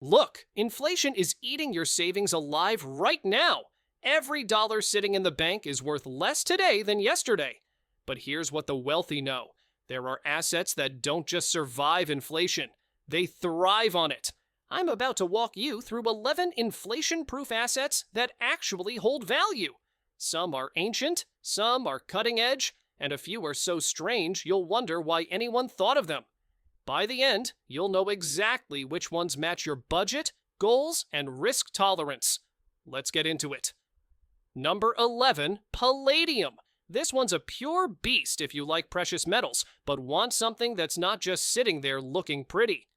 Look, inflation is eating your savings alive right now. Every dollar sitting in the bank is worth less today than yesterday. But here's what the wealthy know. There are assets that don't just survive inflation, they thrive on it. I'm about to walk you through 11 inflation-proof assets that actually hold value. Some are ancient, some are cutting edge, and a few are so strange you'll wonder why anyone thought of them. By the end, you'll know exactly which ones match your budget, goals, and risk tolerance. Let's get into it. Number 11, palladium. This one's a pure beast if you like precious metals, but want something that's not just sitting there looking pretty.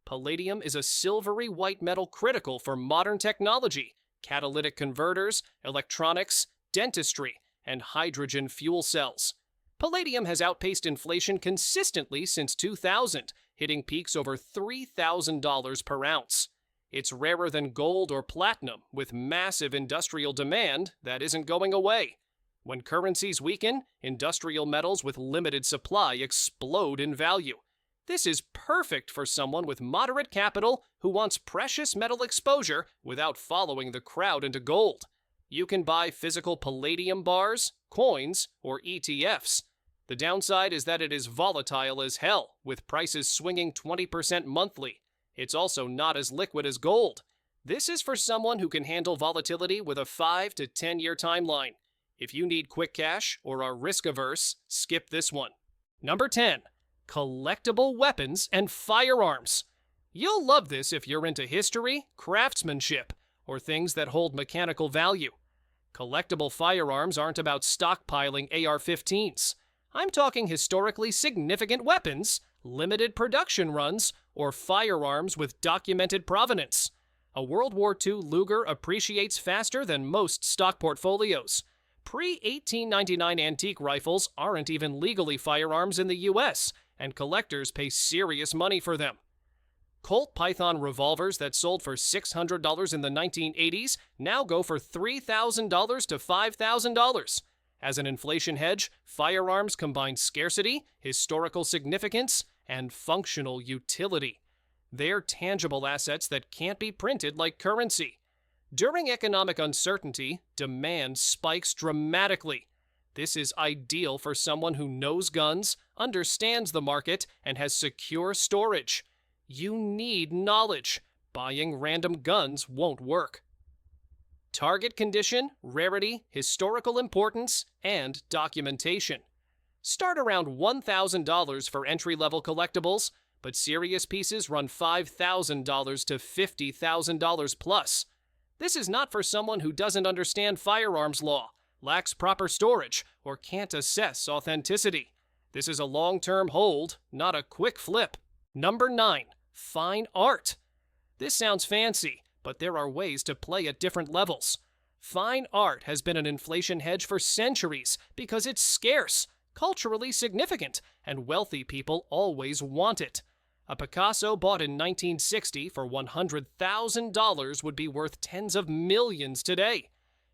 Palladium is a silvery white metal critical for modern technology, catalytic converters, electronics, dentistry, and hydrogen fuel cells. Palladium has outpaced inflation consistently since 2000, hitting peaks over $3,000 per ounce. It's rarer than gold or platinum, with massive industrial demand that isn't going away. When currencies weaken, industrial metals with limited supply explode in value. This is perfect for someone with moderate capital who wants precious metal exposure without following the crowd into gold. You can buy physical palladium bars, coins, or ETFs. The downside is that it is volatile as hell, with prices swinging 20% monthly. It's also not as liquid as gold. This is for someone who can handle volatility with a 5 to 10 year timeline. If you need quick cash or are risk averse, skip this one. Number 10. Collectible weapons and firearms. You'll love this if you're into history, craftsmanship, or things that hold mechanical value. Collectible firearms aren't about stockpiling AR-15s. I'm talking historically significant weapons, limited production runs, or firearms with documented provenance. A World War II Luger appreciates faster than most stock portfolios. Pre-1899 antique rifles aren't even legally firearms in the US, and collectors pay serious money for them. Colt Python revolvers that sold for $600 in the 1980s now go for $3,000 to $5,000. As an inflation hedge, firearms combine scarcity, historical significance, and functional utility. They're tangible assets that can't be printed like currency. During economic uncertainty, demand spikes dramatically. This is ideal for someone who knows guns, understands the market, and has secure storage. You need knowledge. Buying random guns won't work. Target condition, rarity, historical importance, and documentation. Start around $1,000 for entry-level collectibles, but serious pieces run $5,000 to $50,000 plus. This is not for someone who doesn't understand firearms law, lacks proper storage, or can't assess authenticity. This is a long-term hold, not a quick flip. Number 9. Fine art. This sounds fancy, but there are ways to play at different levels. Fine art has been an inflation hedge for centuries because it's scarce, culturally significant, and wealthy people always want it. A Picasso bought in 1960 for $100,000 would be worth tens of millions today.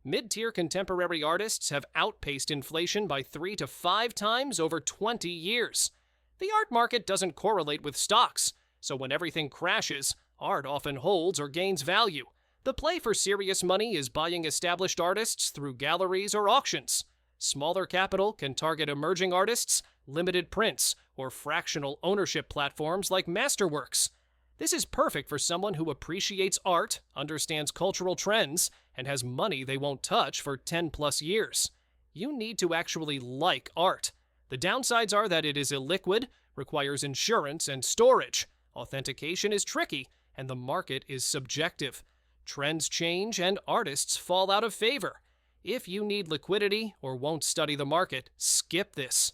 Mid-tier contemporary artists have outpaced inflation by 3 to 5 times over 20 years. The art market doesn't correlate with stocks, so when everything crashes, art often holds or gains value. The play for serious money is buying established artists through galleries or auctions. Smaller capital can target emerging artists, limited prints, or fractional ownership platforms like Masterworks. This is perfect for someone who appreciates art, understands cultural trends, and has money they won't touch for 10 plus years. You need to actually like art. The downsides are that it is illiquid, requires insurance and storage. Authentication is tricky, and the market is subjective. Trends change and artists fall out of favor. If you need liquidity or won't study the market, skip this.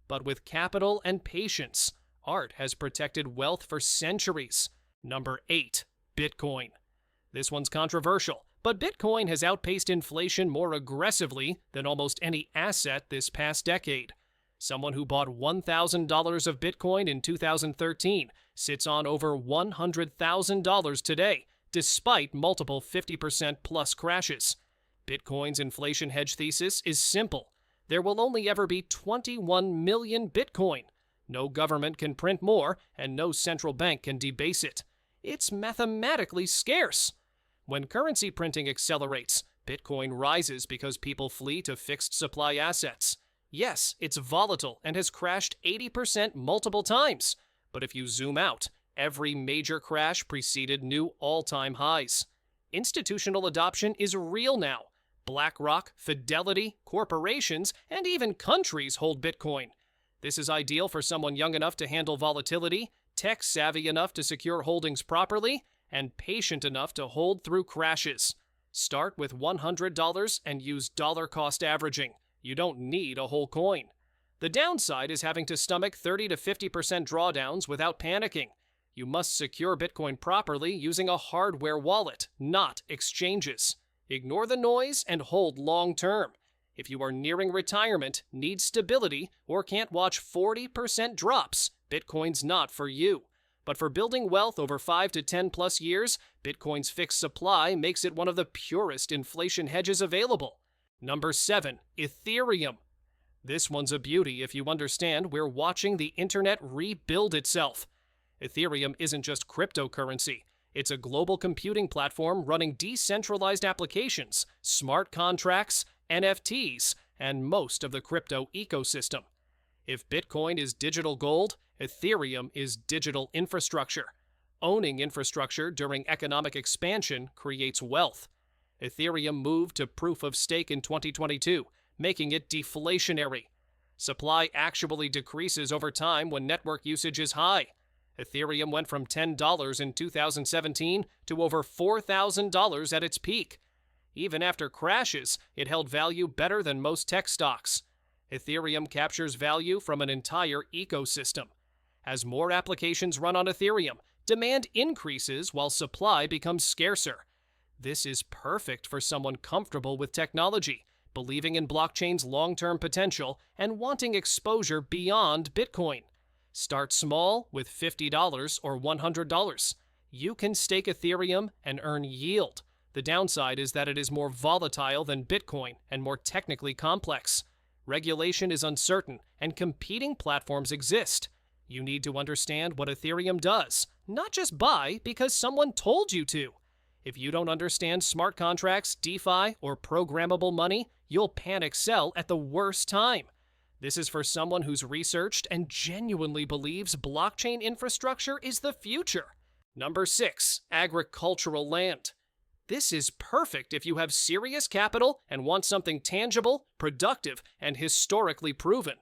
But with capital and patience, art has protected wealth for centuries. Number 8. Bitcoin. This one's controversial, but Bitcoin has outpaced inflation more aggressively than almost any asset this past decade. Someone who bought $1,000 of Bitcoin in 2013 sits on over $100,000 today, despite multiple 50% plus crashes. Bitcoin's inflation hedge thesis is simple. There will only ever be 21 million Bitcoin. No government can print more, and no central bank can debase it. It's mathematically scarce. When currency printing accelerates, Bitcoin rises because people flee to fixed supply assets. Yes, it's volatile and has crashed 80% multiple times. But if you zoom out, every major crash preceded new all-time highs. Institutional adoption is real now. BlackRock, Fidelity, corporations, and even countries hold Bitcoin. This is ideal for someone young enough to handle volatility, tech-savvy enough to secure holdings properly, and patient enough to hold through crashes. Start with $100 and use dollar-cost averaging. You don't need a whole coin. The downside is having to stomach 30 to 50% drawdowns without panicking. You must secure Bitcoin properly using a hardware wallet, not exchanges. Ignore the noise and hold long-term. If you are nearing retirement, need stability, or can't watch 40% drops, Bitcoin's not for you. But for building wealth over 5 to 10 plus years, Bitcoin's fixed supply makes it one of the purest inflation hedges available. Number 7. Ethereum. This one's a beauty if you understand we're watching the internet rebuild itself. Ethereum isn't just cryptocurrency. It's a global computing platform running decentralized applications, smart contracts, NFTs, and most of the crypto ecosystem. If Bitcoin is digital gold, Ethereum is digital infrastructure. Owning infrastructure during economic expansion creates wealth. Ethereum moved to proof of stake in 2022, making it deflationary. Supply actually decreases over time when network usage is high. Ethereum went from $10 in 2017 to over $4,000 at its peak. Even after crashes, it held value better than most tech stocks. Ethereum captures value from an entire ecosystem. As more applications run on Ethereum, demand increases while supply becomes scarcer. This is perfect for someone comfortable with technology, believing in blockchain's long-term potential, and wanting exposure beyond Bitcoin. Start small with $50 or $100. You can stake Ethereum and earn yield. The downside is that it is more volatile than Bitcoin and more technically complex. Regulation is uncertain, and competing platforms exist. You need to understand what Ethereum does, not just buy because someone told you to. If you don't understand smart contracts, DeFi, or programmable money, you'll panic sell at the worst time. This is for someone who's researched and genuinely believes blockchain infrastructure is the future. Number 6. Agricultural land. This is perfect if you have serious capital and want something tangible, productive, and historically proven.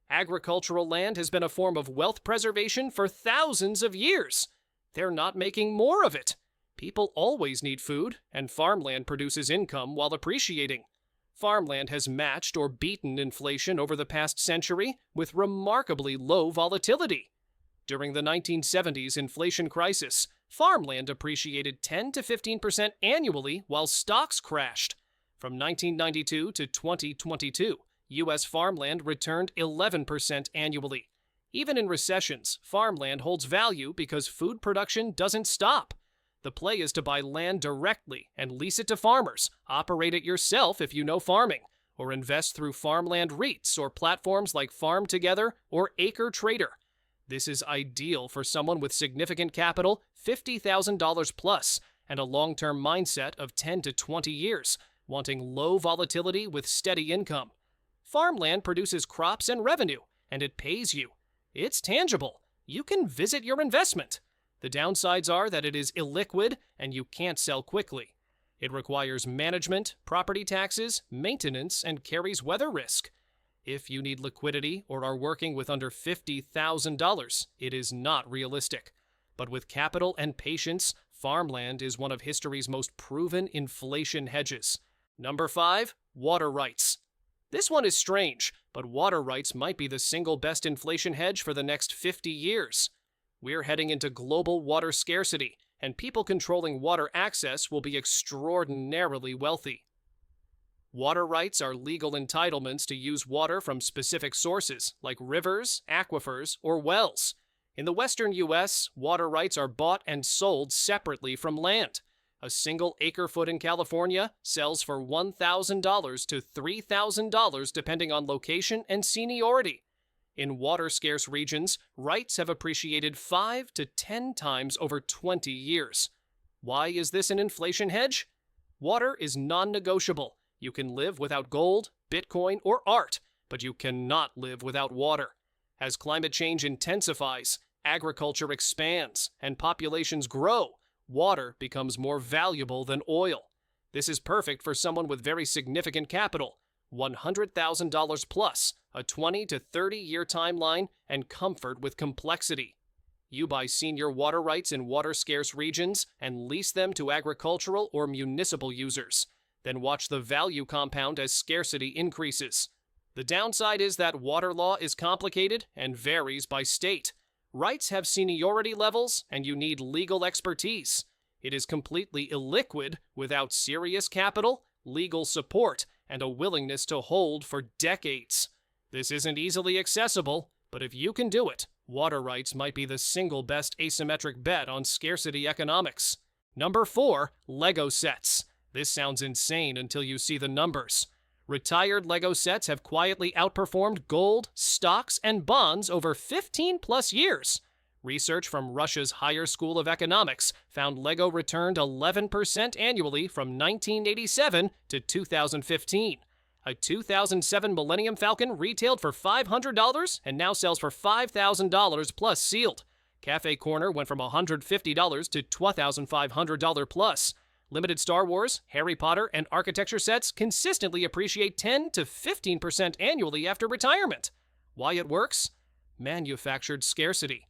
Agricultural land has been a form of wealth preservation for thousands of years. They're not making more of it. People always need food, and farmland produces income while appreciating. Farmland has matched or beaten inflation over the past century with remarkably low volatility. During the 1970s inflation crisis, farmland appreciated 10 to 15% annually while stocks crashed. From 1992 to 2022, U.S. farmland returned 11% annually. Even in recessions, farmland holds value because food production doesn't stop. The play is to buy land directly and lease it to farmers, operate it yourself if you know farming, or invest through farmland REITs or platforms like Farm Together or Acre Trader. This is ideal for someone with significant capital, $50,000 plus, and a long-term mindset of 10 to 20 years, wanting low volatility with steady income. Farmland produces crops and revenue, and it pays you. It's tangible. You can visit your investment. The downsides are that it is illiquid and you can't sell quickly. It requires management, property taxes, maintenance, and carries weather risk. If you need liquidity or are working with under $50,000, it is not realistic. But with capital and patience, farmland is one of history's most proven inflation hedges. Number 5. Water rights. This one is strange, but water rights might be the single best inflation hedge for the next 50 years. We're heading into global water scarcity, and people controlling water access will be extraordinarily wealthy. Water rights are legal entitlements to use water from specific sources, like rivers, aquifers, or wells. In the western U.S., water rights are bought and sold separately from land. A single acre-foot in California sells for $1,000 to $3,000 depending on location and seniority. In water-scarce regions, rights have appreciated 5 to 10 times over 20 years. Why is this an inflation hedge? Water is non-negotiable. You can live without gold, Bitcoin, or art, but you cannot live without water. As climate change intensifies, agriculture expands, and populations grow, water becomes more valuable than oil. This is perfect for someone with very significant capital, $100,000 plus, a 20 to 30-year timeline, and comfort with complexity. You buy senior water rights in water-scarce regions and lease them to agricultural or municipal users. Then watch the value compound as scarcity increases. The downside is that water law is complicated and varies by state. Rights have seniority levels, and you need legal expertise. It is completely illiquid without serious capital, legal support, and a willingness to hold for decades. This isn't easily accessible, but if you can do it, water rights might be the single best asymmetric bet on scarcity economics. Number 4, Lego sets. This sounds insane until you see the numbers. Retired Lego sets have quietly outperformed gold, stocks, and bonds over 15 plus years. Research from Russia's Higher School of Economics found Lego returned 11% annually from 1987 to 2015. A 2007 Millennium Falcon retailed for $500 and now sells for $5,000 plus sealed. Cafe Corner went from $150 to $2,500 plus. Limited Star Wars, Harry Potter, and architecture sets consistently appreciate 10 to 15% annually after retirement. Why it works? Manufactured scarcity.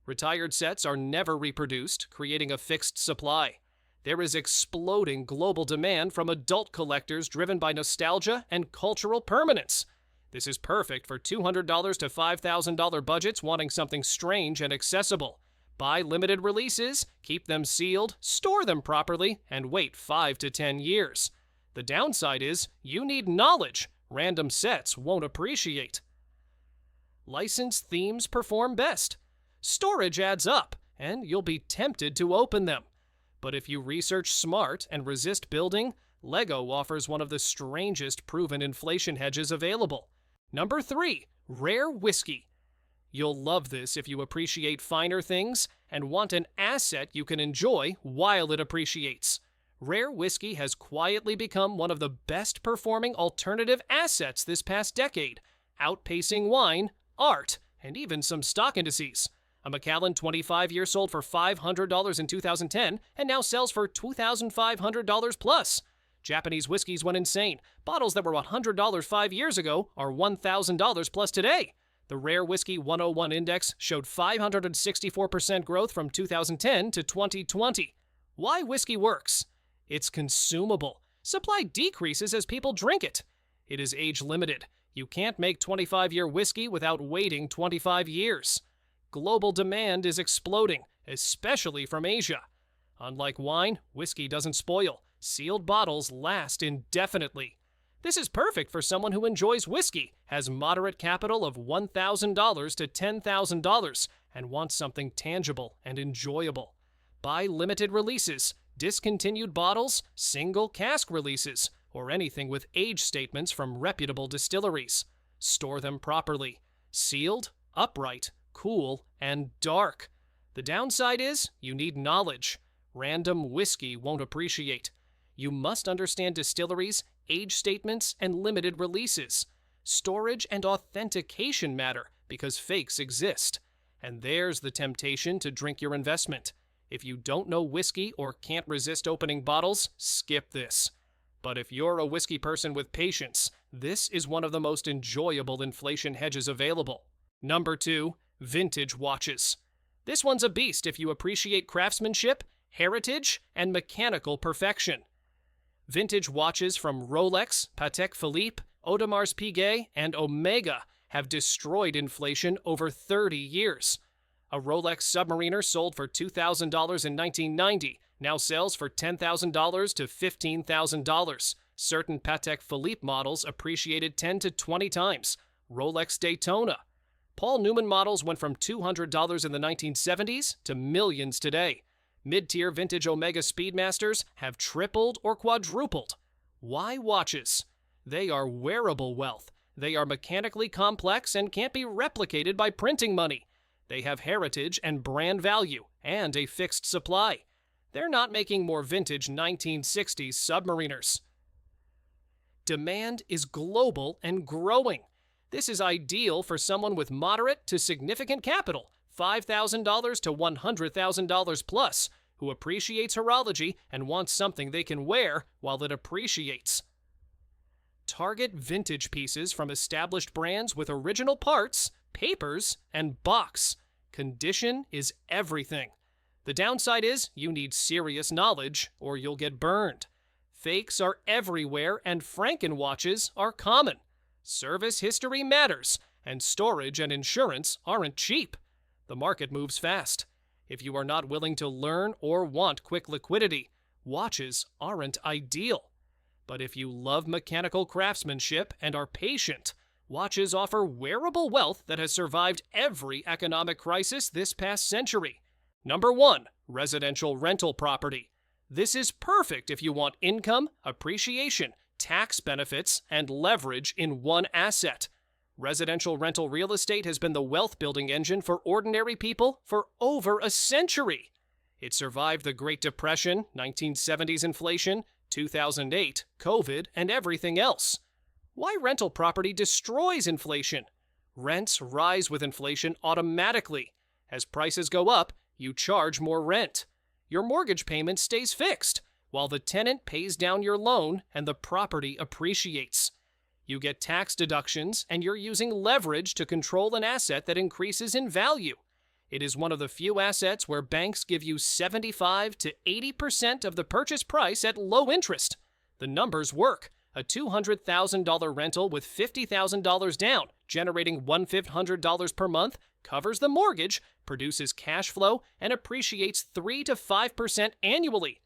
Retired sets are never reproduced, creating a fixed supply. There is exploding global demand from adult collectors driven by nostalgia and cultural permanence. This is perfect for $200 to $5,000 budgets wanting something strange and accessible. Buy limited releases, keep them sealed, store them properly, and wait 5 to 10 years. The downside is you need knowledge. Random sets won't appreciate. Licensed themes perform best. Storage adds up, and you'll be tempted to open them. But if you research smart and resist building, Lego offers one of the strangest proven inflation hedges available. Number 3, rare whiskey. You'll love this if you appreciate finer things and want an asset you can enjoy while it appreciates. Rare whiskey has quietly become one of the best performing alternative assets this past decade, outpacing wine, art, and even some stock indices. A Macallan 25-year sold for $500 in 2010 and now sells for $2,500 plus. Japanese whiskeys went insane. Bottles that were $100 5 years ago are $1,000 plus today. The Rare Whiskey 101 Index showed 564% growth from 2010 to 2020. Why whiskey works? It's consumable. Supply decreases as people drink it. It is age-limited. You can't make 25-year whiskey without waiting 25 years. Global demand is exploding, especially from Asia. Unlike wine, whiskey doesn't spoil. Sealed bottles last indefinitely. This is perfect for someone who enjoys whiskey, has moderate capital of $1,000 to $10,000, and wants something tangible and enjoyable. Buy limited releases, discontinued bottles, single cask releases, or anything with age statements from reputable distilleries. Store them properly. Sealed, upright, cool, and dark. The downside is you need knowledge. Random whiskey won't appreciate. You must understand distilleries, age statements, and limited releases. Storage and authentication matter because fakes exist. And there's the temptation to drink your investment. If you don't know whiskey or can't resist opening bottles, skip this. But if you're a whiskey person with patience, this is one of the most enjoyable inflation hedges available. Number 2, vintage watches. This one's a beast if you appreciate craftsmanship, heritage, and mechanical perfection. Vintage watches from Rolex, Patek Philippe, Audemars Piguet, and Omega have destroyed inflation over 30 years. A Rolex Submariner sold for $2,000 in 1990, now sells for $10,000 to $15,000. Certain Patek Philippe models appreciated 10 to 20 times. Rolex Daytona. Paul Newman models went from $200 in the 1970s to millions today. Mid-tier vintage Omega Speedmasters have tripled or quadrupled. Why watches? They are wearable wealth. They are mechanically complex and can't be replicated by printing money. They have heritage and brand value, and a fixed supply. They're not making more vintage 1960s submariners. Demand is global and growing. This is ideal for someone with moderate to significant capital, $5,000 to $100,000 plus, who appreciates horology and wants something they can wear while it appreciates. Target vintage pieces from established brands with original parts, papers, and box. Condition is everything. The downside is you need serious knowledge or you'll get burned. Fakes are everywhere and Franken-watches are common. Service history matters, and storage and insurance aren't cheap. The market moves fast. If you are not willing to learn or want quick liquidity, watches aren't ideal. But if you love mechanical craftsmanship and are patient, watches offer wearable wealth that has survived every economic crisis this past century. Number 1, residential rental property. This is perfect if you want income, appreciation, tax benefits, and leverage in one asset. Residential rental real estate has been the wealth-building engine for ordinary people for over a century. It survived the Great Depression, 1970s inflation, 2008, COVID, and everything else. Why rental property destroys inflation? Rents rise with inflation automatically. As prices go up, you charge more rent. Your mortgage payment stays fixed, while the tenant pays down your loan and the property appreciates. You get tax deductions, and you're using leverage to control an asset that increases in value. It is one of the few assets where banks give you 75 to 80% of the purchase price at low interest. The numbers work. A $200,000 rental with $50,000 down, generating $1,500 per month, covers the mortgage, produces cash flow, and appreciates 3 to 5% annually.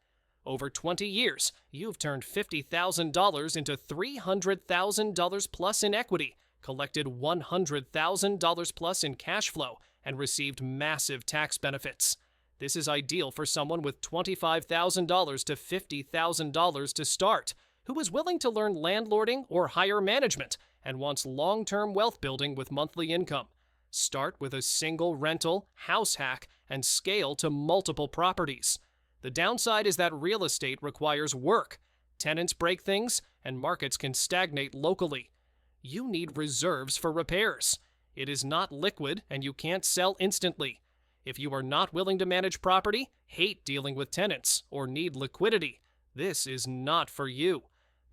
Over 20 years, you've turned $50,000 into $300,000 plus in equity, collected $100,000 plus in cash flow, and received massive tax benefits. This is ideal for someone with $25,000 to $50,000 to start, who is willing to learn landlording or hire management and wants long-term wealth building with monthly income. Start with a single rental, house hack, and scale to multiple properties. The downside is that real estate requires work. Tenants break things, and markets can stagnate locally. You need reserves for repairs. It is not liquid, and you can't sell instantly. If you are not willing to manage property, hate dealing with tenants, or need liquidity, this is not for you.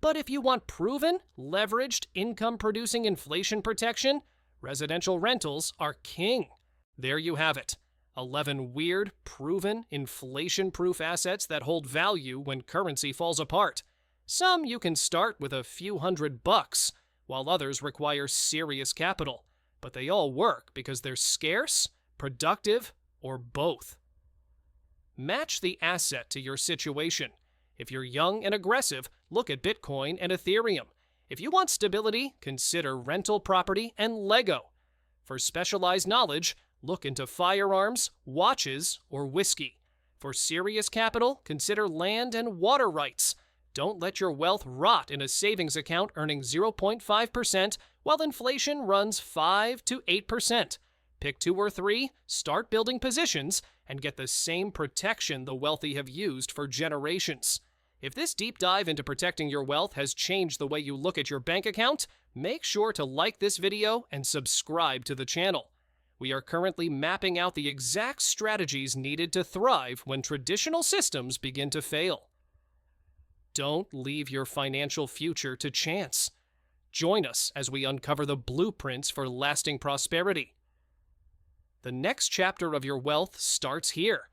But if you want proven, leveraged, income-producing inflation protection, residential rentals are king. There you have it. 11 weird, proven, inflation-proof assets that hold value when currency falls apart. Some you can start with a few $100, while others require serious capital. But they all work because they're scarce, productive, or both. Match the asset to your situation. If you're young and aggressive, look at Bitcoin and Ethereum. If you want stability, consider rental property and Lego. For specialized knowledge, look into firearms, watches, or whiskey. For serious capital, consider land and water rights. Don't let your wealth rot in a savings account earning 0.5% while inflation runs 5 to 8%. Pick 2 or 3, start building positions, and get the same protection the wealthy have used for generations. If this deep dive into protecting your wealth has changed the way you look at your bank account, make sure to like this video and subscribe to the channel. We are currently mapping out the exact strategies needed to thrive when traditional systems begin to fail. Don't leave your financial future to chance. Join us as we uncover the blueprints for lasting prosperity. The next chapter of your wealth starts here.